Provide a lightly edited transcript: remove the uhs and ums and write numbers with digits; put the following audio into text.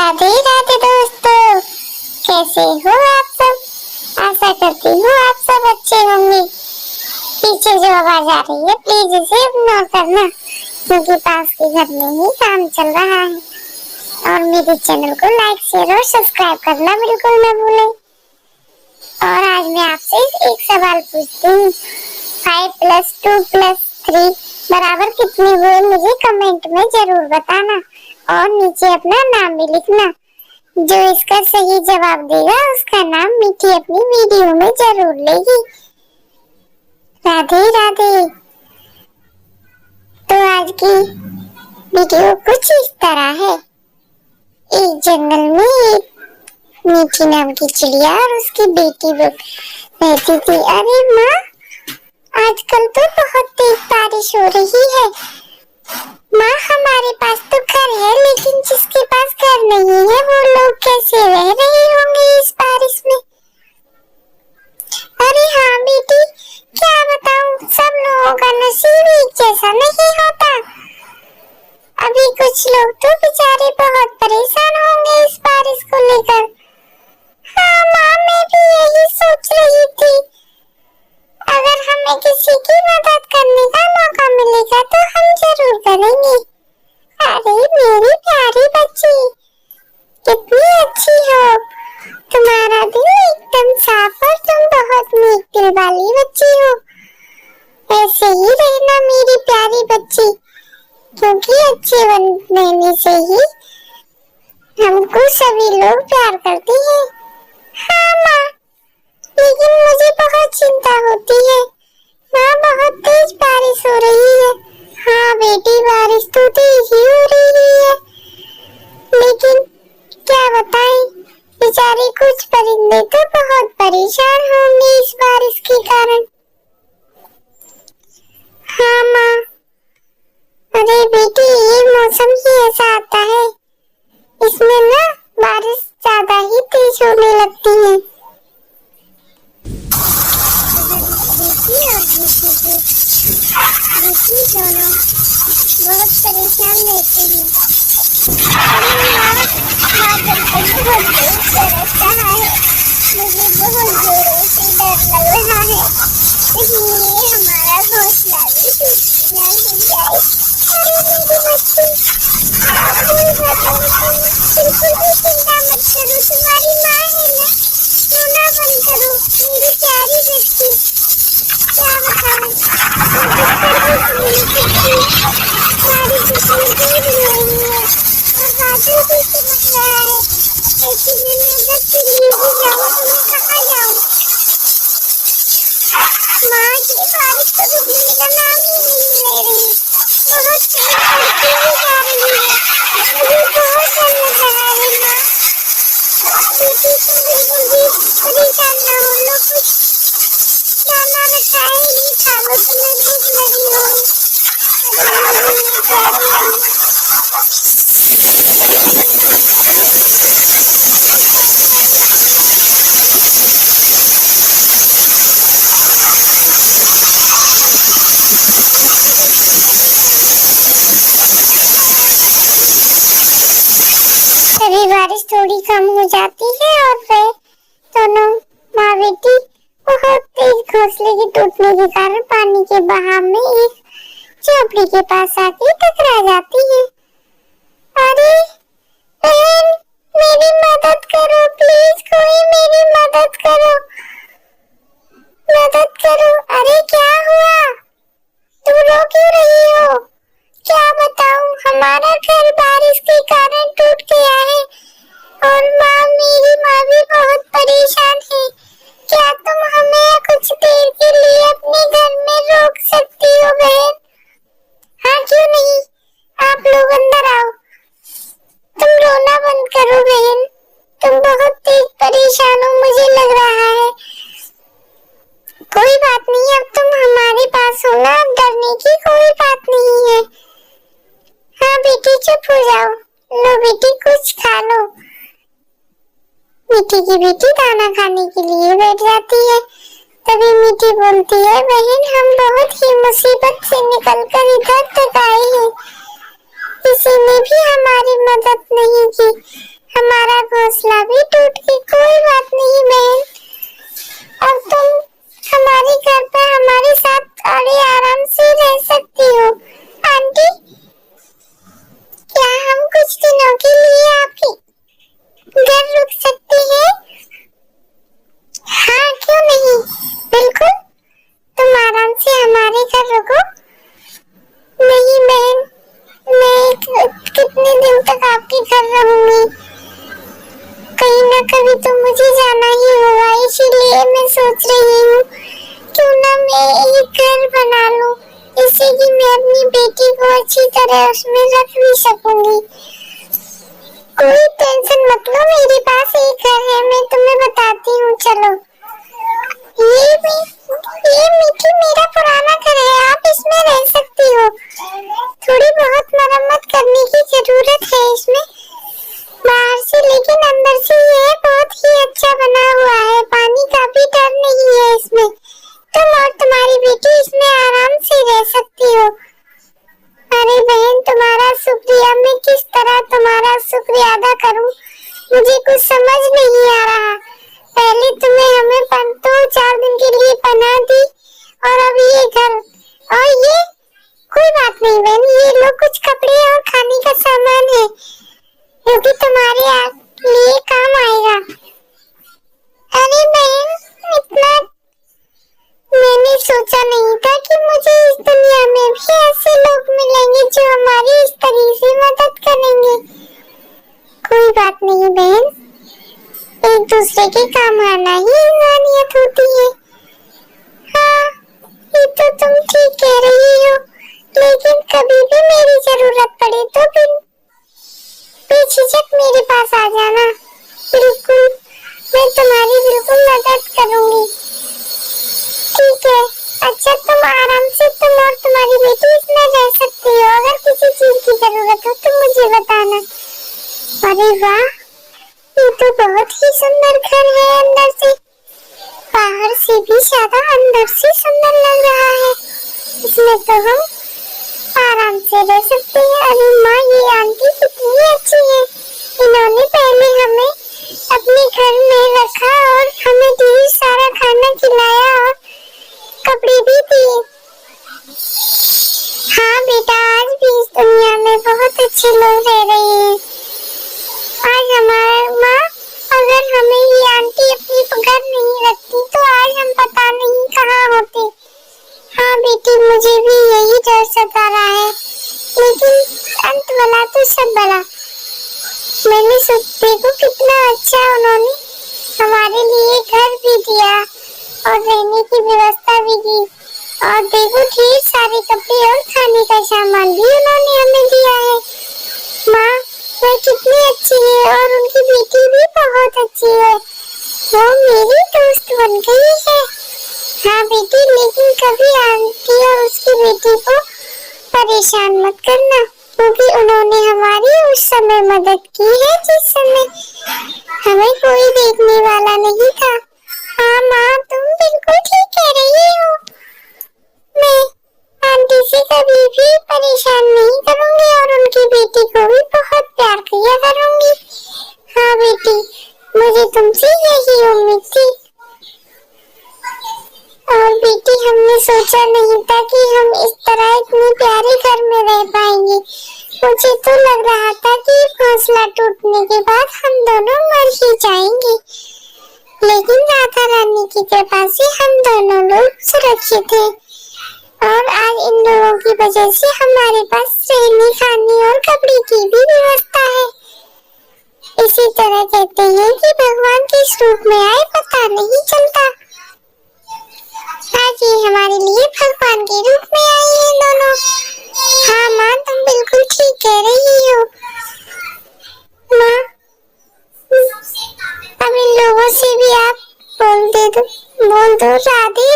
राधे राधे दोस्तों, कैसे हो आप सब। आशा करती हूँ आप सब अच्छे होंगे। पीछे जो आवाज आ रही है प्लीज इसे इग्नोर करना, क्योंकि पास के घर में ही काम चल रहा है। और मेरे चैनल को लाइक शेयर और सब्सक्राइब करना बिल्कुल न भूलें। और आज मैं आपसे एक सवाल पूछती हूँ, 5 + 2 + 3 बराबर कितने हुए, मुझे कमेंट में जरूर बताना और नीचे अपना नाम भी लिखना। जो इसका सही जवाब देगा उसका नाम मीठी अपनी वीडियो में जरूर लेगी। राधे राधे। तो आज की वीडियो कुछ इस तरह है। एक जंगल में एक मीठी नाम की चिड़िया और उसकी बेटी रहती थी। अरे माँ, आजकल तो बहुत तेज बारिश हो रही है। माँ, हमारे पास तो घर है, लेकिन जिसके पास घर नहीं है वो लोग कैसे रह रहे होंगे इस बारिश में। अरे हाँ बेटी, क्या बताऊं, सब लोगों का नसीब एक जैसा नहीं होता। अभी कुछ लोग तो बेचारे बहुत परेशान होंगे इस बारिश को लेकर। हाँ माँ, मैं भी यही सोच रही थी। अगर हमें किसी की मदद करने का मौका मिलेगा तो हम जरूर करेंगे। अरे मेरी प्यारी बच्ची, कितनी अच्छी हो। तुम्हारा दिल एकदम साफ और तुम बहुत नेक दिल वाली बच्ची हो। ऐसे ही रहना मेरी प्यारी बच्ची, क्योंकि अच्छे बनने से ही हमको सभी लोग प्यार करते हैं। हाँ माँ, लेकिन मुझे बहुत चिंता होती है। माँ, बहुत तेज बारिश हो रही है। हाँ बेटी, बारिश तो तेज ही हो रही है, लेकिन क्या बताएं, बेचारे कुछ परिंदे तो बहुत परेशान होंगे इस बारिश के कारण। हाँ माँ, अरे बेटी, ये मौसम ही ऐसा आता है, इसमें ना बारिश ज्यादा ही तेज होने लगती है। दोनों बहुत परेशान रहते हैं। मुझे बहुत जोरों से डर लग रहा है, इसलिए हमारा घोंसला भी टूटना ही जाए। अरे मेरी बच्ची, बिल्कुल भी चिंता मत करो, तुम्हारी माँ है ना। रोना बंद करो मेरी प्यारी बच्ची। क्या बताऊं, बारिश इतनी तेज हो रही है और बादल भी चमक रहा है। ऐसे में मैं अगर चिड़ियों की जाऊं तो मैं कहाँ जाऊं। माँ, की बारिश तो रुकने का नाम ही नहीं ले रही, बहुत तेज बढ़ती ही जा रही है। मुझे बहुत डर लग रहा है माँ। बेटी, तुम बिल्कुल भी परेशान ना हो लो, कुछ खाना रखा है, ये खा लो, तुम्हें भूख लगी होगी। कभी बारिश थोड़ी कम हो जाती है और वे दोनों माँ बेटी बहुत तेज घोंसले के टूटने के कारण पानी के बहाव में एक झोपड़ी के पास आके टकरा जाती है। अरे बहन, मेरी मदद करो प्लीज, कोई मेरी मदद करो, मदद करो। अरे क्या हुआ, तुम रो क्यों रही हो। क्या बताऊं, हमारा घर बारिश के कारण टूट गया है और माँ, मेरी माँ भी बहुत परेशान है। क्या तुम हमें कुछ देर के लिए अपने घर में रोक सकती हो बहन। हाँ क्यों नहीं, आप लोग अंदर आओ। तुम रोना बंद करो बहन, तुम बहुत तेज परेशान हो मुझे लग रहा है। कोई बात नहीं, अब तुम हमारे पास हो ना, डरने की कोई बात नहीं है। हाँ बेटी, चुप हो जाओ, लो बेटी कुछ खा लो। मीठी की बेटी दाना खाने के लिए बैठ जाती है। तभी मीठी बोलती है, बहन, हम बहुत ही मुसीबत से निकलकर इधर तक आए हैं, किसी ने भी हमारी मदद नहीं की। सोच रही हूँ क्यों ना मैं एक घर बना लूं, इससे कि मैं अपनी बेटी को अच्छी तरह उसमें रख भी सकूंगी। कोई टेंशन मत लो, मेरे पास एक घर है, मैं तुम्हें बताती हूँ। चलो, ये मिठी मेरा पुराना घर है, आप इसमें रह सकती हो। थोड़ी बहुत मरम्मत करने की जरूरत है इसमें बाहर से, लेकिन अंदर से ये बहुत ही अच्छा बना हुआ है। पानी का भी डर नहीं है इसमें। तुम और तुम्हारी बेटी इसमें आराम से रह सकती हो। अरे बहन, तुम्हारा शुक्रिया, मैं किस तरह तुम्हारा शुक्रिया अदा करूं, मुझे कुछ समझ नहीं आ रहा। पहले तुम्हें हमें 4 दिन के लिए पनाह दी और अब ये घर, और ये कोई बात नहीं बहन, ये लो कुछ कपड़े और खाने का सामान है जो कि तुम्हारे लिए काम आएगा। अरे बहन, इतना मैंने सोचा नहीं था कि मुझे इस दुनिया में भी ऐसे लोग मिलेंगे जो हमारी इस तरह से मदद करेंगे। कोई बात नहीं बहन, एक दूसरे के काम आना ही इंसानियत होती है। हाँ, ये तो तुम ठीक कह रही हो, लेकिन कभी भी मेरी जरूरत पड़े तो बेझिझक मेरे पास आ जाना। बिल्कुल, मैं तुम्हारी बिल्कुल मदद करूंगी। ठीक है, अच्छा तुम आराम से, तुम और तुम्हारी बेटी इसमें रह सकती हो। अगर किसी चीज की जरूरत हो तो मुझे बताना। अरे वाह, ये तो बहुत ही सुंदर घर है, अंदर से बाहर से भी ज्यादा अंदर से सुंदर लग रहा है। इसमें तो हम आराम से रह सकते हैं। अरे माँ, ये आंटी कितनी अच्छी है, इन्होंने पहले हमें अपने घर में रखा और हमें ढेर सारा खाना खिलाया और कपड़े भी दिए। हाँ बेटा, आज भी इस दुनिया में बहुत अच्छे लोग रह रहे हैं। आज हमारी माँ, अगर हमें ये आंटी अपनी घर नहीं रखती तो आज हम पता नहीं कहाँ होते। हाँ बेटी, मुझे भी यही डर सता रहा है, लेकिन अंत भला तो सब भला। मैंने देखो कितना अच्छा उन्होंने हमारे लिए घर भी दिया और रहने की व्यवस्था भी की, और देखो ढेर सारे कपड़े और खाने का सामान भी उन्होंने हमें दिया है। माँ, वह कितनी अच्छी है और उनकी बेटी भी बहुत अच्छी है, वो मेरी दोस्त बन गई है। हाँ बेटी, लेकिन कभी आंटी और उसकी बेटी को परेशान मत करना, क्योंकि उन्होंने हमारी उस समय मदद की है जिस समय हमें कोई देखने वाला नहीं था। हाँ माँ, तुम बिल्कुल ठीक कह रही हो। मैं आंटी से कभी भी परेशान नहीं करूंगी और उनकी बेटी को भी बहुत प्यार किया करूंगी। हाँ बेटी, मुझे तुमसे यही उम्मीद थी। और बेटी, हमने सोचा नहीं था कि हम इस तरह इतने प्यारे घर में रह पाएंगे। मुझे तो लग रहा था कि घोंसला टूटने के बाद हम दोनों मर ही जाएंगे, लेकिन राधा रानी की कृपा से हम दोनों लोग सुरक्षित हैं और आज इन लोगों की वजह से हमारे पास रहने, खाने और कपड़े की भी व्यवस्था है। इसी तरह कहते हैं कि भगवान किस रूप में आए पता नहीं चलता। आज ये हमारे लिए भगवान के रूप में आए हैं दोनों। हाँ माँ, तुम बिल्कुल ठीक कह रही हो। माँ, अब इन लोगों से भी आप बोल दो राधे